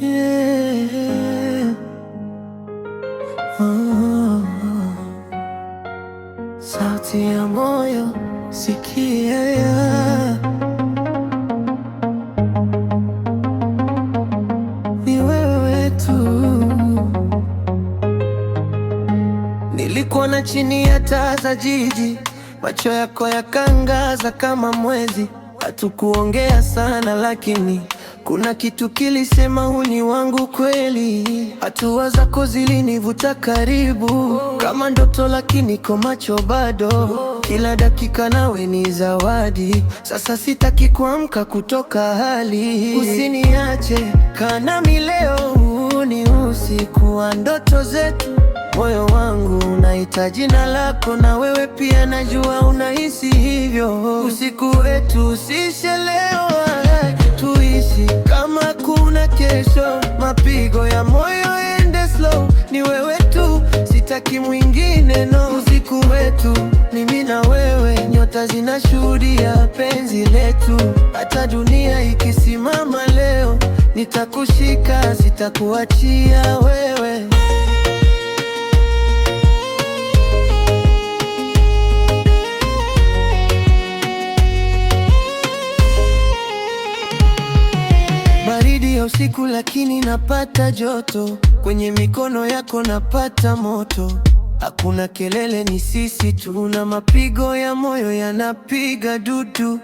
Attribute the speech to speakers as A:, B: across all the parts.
A: yeah. Oh, sauti ya moyo, sikia ya. Ni wewe tu. Nilikuona chini ya taa za jiji, macho yako yakangaza kama mwezi. Hatukuongea sana lakini kuna kitu kilisema, huu ni wangu kweli. Hatua zako zilinivuta karibu kama ndoto, lakini kwa macho bado. Kila dakika nawe ni zawadi, sasa sitaki kuamka kutoka hali. Usiniache, kaa nami leo, huu ni usiku wa ndoto zetu. Moyo wangu unahitaji jina lako, na wewe pia najua unahisi hivyo. Usiku wetu usishe leo, tuishi kama kuna kesho. Mapigo ya moyo ende slow, ni wewe tu, sitaki mwingine no. Usiku wetu ni mimi na wewe, nyota zinashuhudia penzi letu. Hata dunia ikisimama leo, nitakushika, sitakuachia wewe. Baridi ya usiku lakini napata joto, kwenye mikono yako napata moto. Hakuna kelele, ni sisi tu, na mapigo ya moyo yanapiga dudu.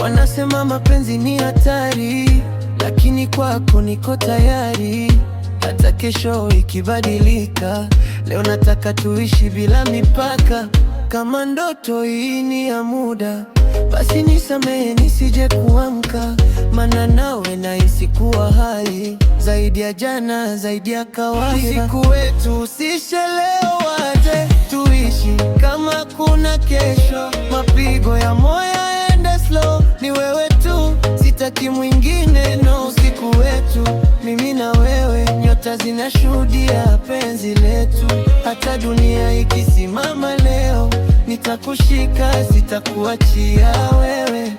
A: Wanasema mapenzi ni hatari, lakini kwako niko tayari. Hata kesho ikibadilika, leo nataka tuishi bila mipaka. Kama ndoto hii ni ya muda, basi nisamehe nisije kuamka, maana nawe nahisi kuwa hai zaidi ya jana, zaidi ya kawaida. Usiku wetu usishe leo, waje tuishi kama kuna kesho. Mapigo ya moyo ende slow, ni wewe tu, sitaki mwingine no. Usiku wetu mimi na wewe, nyota zinashuhudia penzi letu. Hata dunia ikisimama leo, nitakushika, sitakuachia wewe.